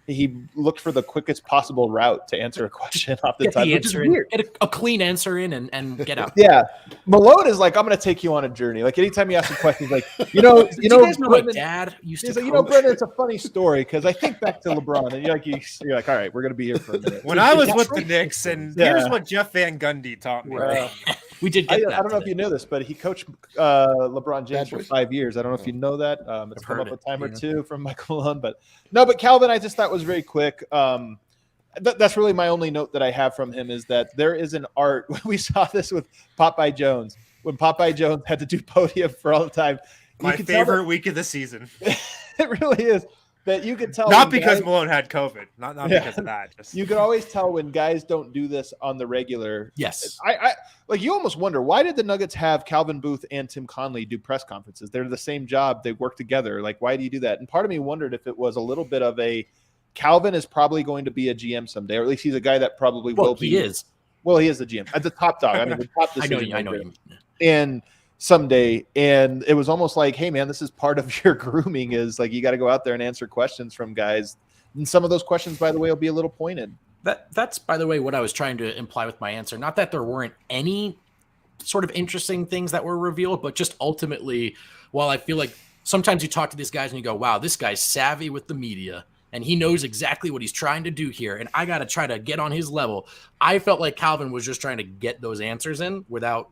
he looked for the quickest possible route to answer a question off the top. Get a clean answer in and get out. Yeah. Malone is I'm going to take you on a journey. Anytime you ask a question, he's Brendan, Dad used to Brendan, it's a funny story because I think back to LeBron, and you're like, all right, we're going to be here for a minute. When I was with the Knicks, and here's what Jeff Van Gundy taught me. We did I get that. don't know if today. you know this, but he coached LeBron James Bad for boys. 5 years. I don't know if you know that. It's I've come heard up a it, time or yeah. two from Michael Malone, but no. But Calvin, I just thought was very quick. That's really my only note that I have from him is that there is an art. We saw this with Popeye Jones when Popeye Jones had to do podium for all the time. You My could tell favorite week of the season. that- it really is that you could tell. Not when because guys- Malone had COVID. Not Yeah. because of that. Just you can always tell when guys don't do this on the regular. Yes. I like you almost wonder why did the Nuggets have Calvin Booth and Tim Conley do press conferences? They're the same job. They work together. Like, why do you do that? And part of me wondered if it was a little bit of a Calvin is probably going to be a GM someday, or at least he's a guy that probably will be. He is. Well, he is the GM at the top dog. I mean, the top I know decision you. I know maker. you. And someday, and it was almost like, hey man, this is part of your grooming. Is like you got to go out there and answer questions from guys. And some of those questions, by the way, will be a little pointed. That's by the way what I was trying to imply with my answer. Not that there weren't any sort of interesting things that were revealed, but just ultimately, while I feel like sometimes you talk to these guys and you go, wow, this guy's savvy with the media and he knows exactly what he's trying to do here, and I got to try to get on his level. I felt like Calvin was just trying to get those answers in without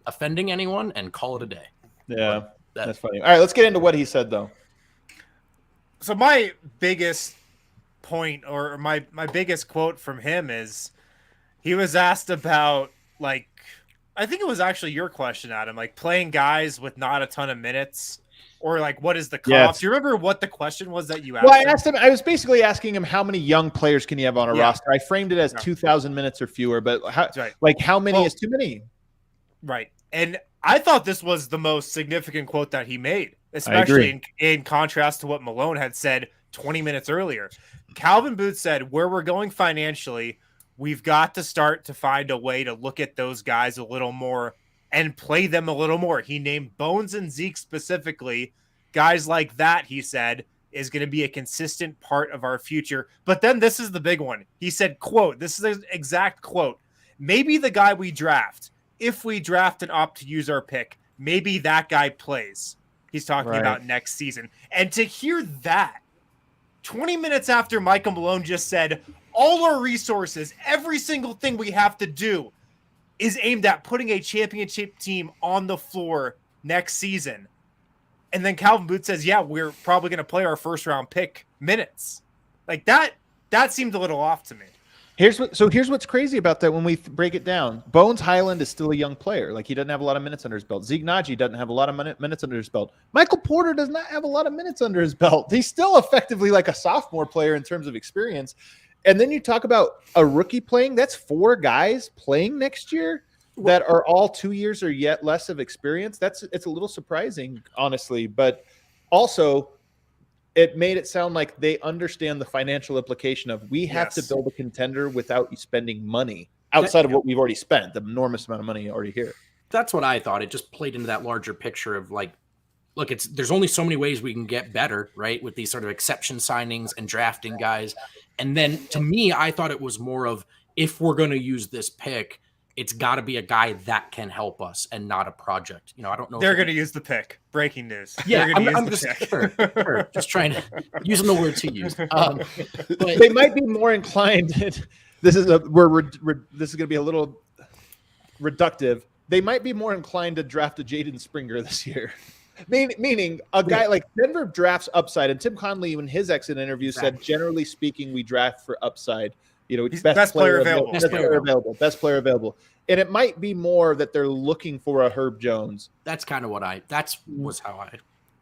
offending anyone and call it a day. Yeah, that's funny. All right, let's get into what he said though. So my biggest point, or my biggest quote from him is, he was asked about, like, I think it was actually your question, Adam, like playing guys with not a ton of minutes, or like what is the cutoff? Yes. Do you remember what the question was that you asked? Well, I asked him. I was basically asking him how many young players can you have on a roster. I framed it as 2,000 minutes or fewer, but how many is too many? Right. And I thought this was the most significant quote that he made, especially in contrast to what Malone had said 20 minutes earlier. Calvin Booth said, where we're going financially, we've got to start to find a way to look at those guys a little more and play them a little more. He named Bones and Zeke specifically. Guys like that, he said, is going to be a consistent part of our future. But then this is the big one. He said, quote, this is the exact quote, maybe the guy we draft, if we draft and opt to use our pick, maybe that guy plays. He's talking about next season. And to hear that 20 minutes after Michael Malone just said, all our resources, every single thing we have to do is aimed at putting a championship team on the floor next season. And then Calvin Booth says, yeah, we're probably going to play our first round pick minutes. Like that seemed a little off to me. Here's what's crazy about that when we break it down. Bones Highland is still a young player. Like, he doesn't have a lot of minutes under his belt. Zeke Naji doesn't have a lot of minutes under his belt. Michael Porter does not have a lot of minutes under his belt. He's still effectively like a sophomore player in terms of experience. And then you talk about a rookie playing. That's 4 guys playing next year that are all 2 years or yet less of experience. It's a little surprising, honestly. But also, it made it sound like they understand the financial implication of we have to build a contender without spending money outside of what we've already spent, the enormous amount of money already here. That's what I thought. It just played into that larger picture of like, look, there's only so many ways we can get better, right? With these sort of exception signings and drafting guys. And then to me, I thought it was more of, if we're going to use this pick, it's got to be a guy that can help us and not a project. You know, I don't know. They're going to use the pick. Breaking news. Yeah, I'm just sure, just trying to using the words he used. But they might be more inclined. This is going to be a little reductive. They might be more inclined to draft a Jaden Springer this year. Meaning a guy like Denver drafts upside, and Tim Conley, in his exit interview, said, generally speaking, we draft for upside. You know, best player available. Best player available. And it might be more that they're looking for a Herb Jones. That's kind of was how I.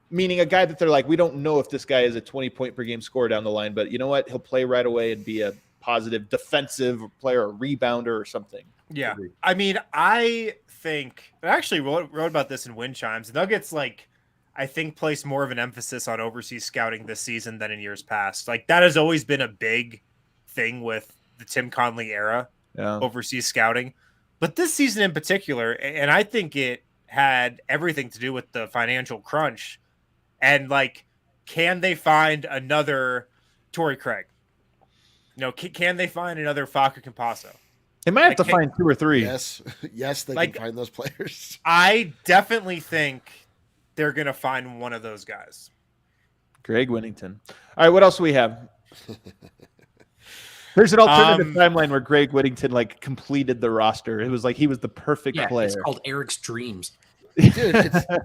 Meaning a guy that they're like, we don't know if this guy is a 20-point per game scorer down the line, but you know what? He'll play right away and be a positive defensive player, a rebounder or something. Yeah. I mean, I think I actually wrote about this in Wind Chimes. Nuggets, I think, place more of an emphasis on overseas scouting this season than in years past. Like, that has always been a big thing with the Tim Conley era, overseas scouting. But this season in particular, and I think it had everything to do with the financial crunch. And, can they find another Torrey Craig? You know, can they find another Facu Campasso? They might have to find 2 or 3. Yes, they can find those players. I definitely think they're going to find one of those guys. Greg Winnington. All right, what else do we have? There's an alternative timeline where Greg Whittington like completed the roster. It was like he was the perfect player. It's called Eric's Dreams. Dude,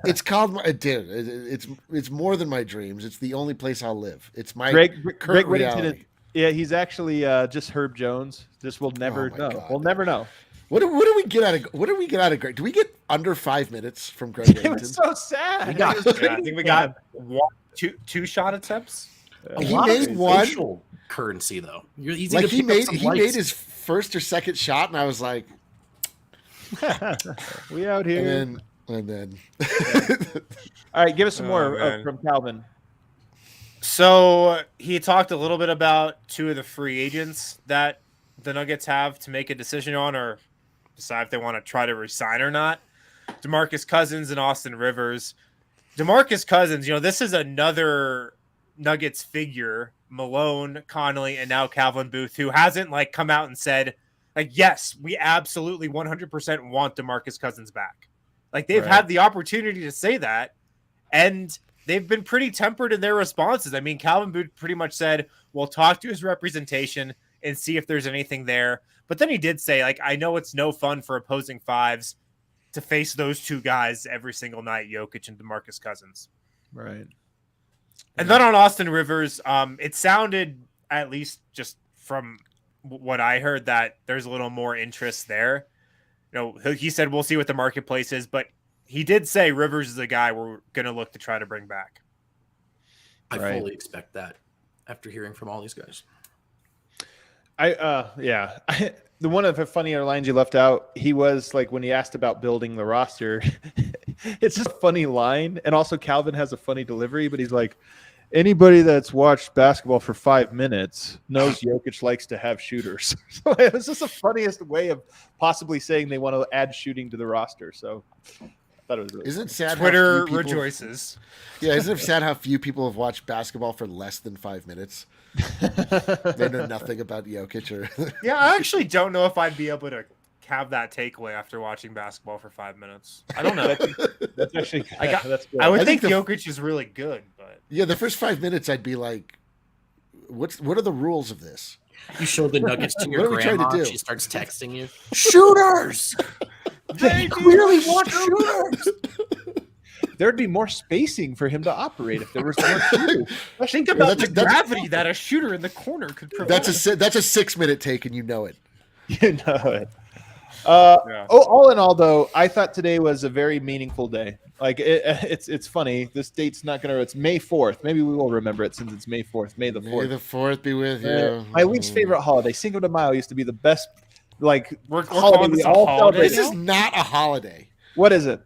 it's called dude. It's more than my dreams. It's the only place I'll live. It's my Greg current Whittington. reality. He's actually just Herb Jones. Just we'll never know. God. We'll never know. What do we get out of Greg? Do we get under 5 minutes from Greg It Whittington? was so sad. We got- I think we got two shot attempts. He made one. Facial currency though. You're easy Like to he pick up some made likes. his first or second shot, and I was like, We out here. and then. All right, give us some more man. from Calvin. So he talked a little bit about two of the free agents that the Nuggets have to make a decision on or decide if they want to try to resign or not. DeMarcus Cousins and Austin Rivers. DeMarcus Cousins, this is another Nuggets figure, Malone, Connolly, and now Calvin Booth, who hasn't come out and said, yes, we absolutely 100% want DeMarcus Cousins back. They've had the opportunity to say that, and they've been pretty tempered in their responses. I mean, Calvin Booth pretty much said, we'll talk to his representation and see if there's anything there. But then he did say, I know it's no fun for opposing fives to face those two guys every single night, Jokic and DeMarcus Cousins. Right. And then on Austin Rivers, it sounded, at least just from what I heard, that there's a little more interest there. He said, we'll see what the marketplace is, but he did say Rivers is a guy we're going to look to try to bring back. I fully expect that after hearing from all these guys. The one of the funnier lines you left out, he was like, when he asked about building the roster, it's just a funny line. And also Calvin has a funny delivery, but he's like, anybody that's watched basketball for 5 minutes knows Jokic likes to have shooters. So it was just the funniest way of possibly saying they want to add shooting to the roster. So I thought it was really Isn't it sad? Twitter how few people, rejoices. Yeah, isn't it sad how few people have watched basketball for less than 5 minutes? They know nothing about Jokic or. Yeah, I actually don't know if I'd be able to have that takeaway after watching basketball for 5 minutes. I don't know. That's actually that's good. I would I think think Jokic is really good, but Yeah, the first 5 minutes, I'd be like, what are the rules of this? You show the Nuggets to What your are we trying to grandma, do? she starts texting you. Shooters! They clearly want shooters! There'd be more spacing for him to operate if there was more shooting. think about that's- the gravity that a shooter in the corner could provide. That's a 6 minute take, and you know it. You know it. Yeah. All in all, though, I thought today was a very meaningful day. It's funny. This date's not gonna. It's May 4th. Maybe we will remember it since it's May 4th. May the 4th. May the 4th be with you. My least favorite holiday, Cinco de Mayo, used to be the best. We're holiday calling we this a all holiday celebrate. This is not a holiday. What is it?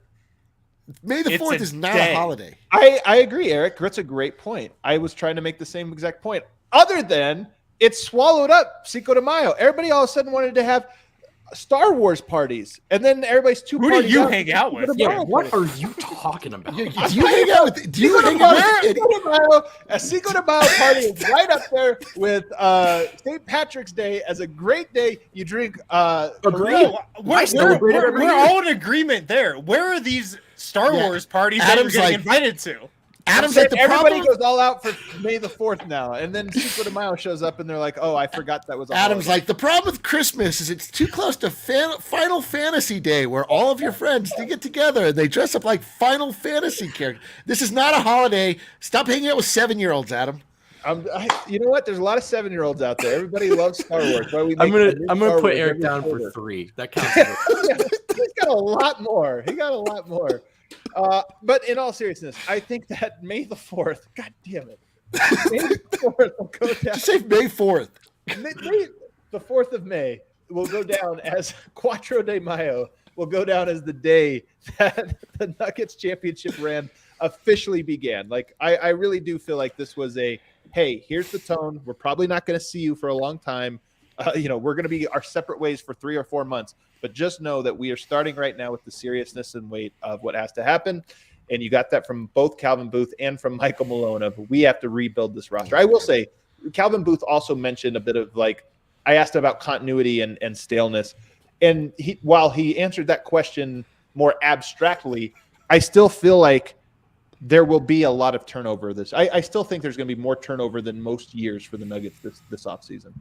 May the It's 4th a is not day. a holiday. I agree, Eric. That's a great point. I was trying to make the same exact point. Other than it swallowed up Cinco de Mayo. Everybody all of a sudden wanted to have Star Wars parties, and then everybody's too. Who do you hang out with? Yeah, what are you talking about? Do you hang out with? Do you hang out with? A Cinco de Mayo party is right up there with St. Patrick's Day as a great day. You drink. Agreed. We're all in agreement there. Where are these Star Wars parties Adam's that you're getting like- invited to? Adam's like the everybody problem. goes all out for May the 4th now, and then Cinco de Mayo shows up, and they're like, "Oh, I forgot that was." Adam's like the problem with Christmas is it's too close to Final Fantasy Day, where all of your friends they get together and they dress up like Final Fantasy characters. This is not a holiday. Stop hanging out with 7-year-olds, Adam. You know what? There's a lot of 7-year-olds out there. Everybody loves Star Wars. Why we I'm make gonna Star put Wars Eric every down quarter. for 3. That counts. He's got a lot more. But in all seriousness, I think that May the 4th, God damn it. May the 4th will go down. Just say May 4th. The 4th of May will go down as Cuatro de Mayo, will go down as the day that the Nuggets championship run officially began. I really do feel like this was hey, here's the tone. We're probably not going to see you for a long time. We're going to be our separate ways for 3 or 4 months. But just know that we are starting right now with the seriousness and weight of what has to happen. And you got that from both Calvin Booth and from Michael Malone of we have to rebuild this roster. I will say Calvin Booth also mentioned a bit of I asked about continuity and staleness. And while he answered that question more abstractly, I still feel like there will be a lot of turnover I still think there's going to be more turnover than most years for the Nuggets this offseason.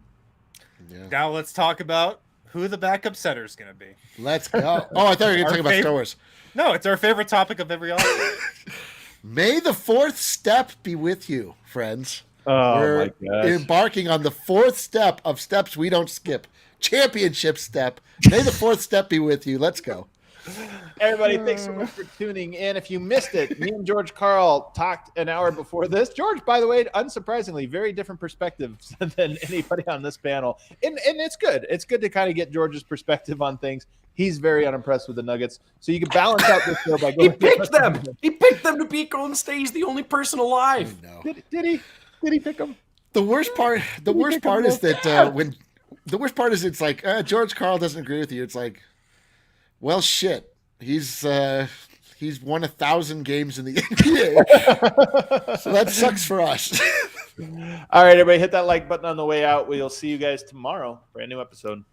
Yeah. Now let's talk about who the backup setter is going to be. Let's go. Oh, I thought you were going to talk about Star Wars. No, it's our favorite topic of every offseason. May the fourth step be with you, friends. Oh, We're my gosh. embarking on the fourth step of steps we don't skip. Championship step. May the fourth step be with you. Let's go. Everybody, thanks so much for tuning in. If you missed it, me and George Carl talked an hour before this. George, by the way, unsurprisingly, very different perspectives than anybody on this panel. And it's good. It's good to kind of get George's perspective on things. He's very unimpressed with the Nuggets. So you can balance out this show by going. He picked them. He picked them to beat Golden State. He's the only person alive. No. Did he? Did he pick them? The worst part is that when the worst part is it's like George Carl doesn't agree with you. It's like, well, shit. He's won 1,000 games in the NBA, so that sucks for us. All right, everybody, hit that like button on the way out. We'll see you guys tomorrow for a new episode.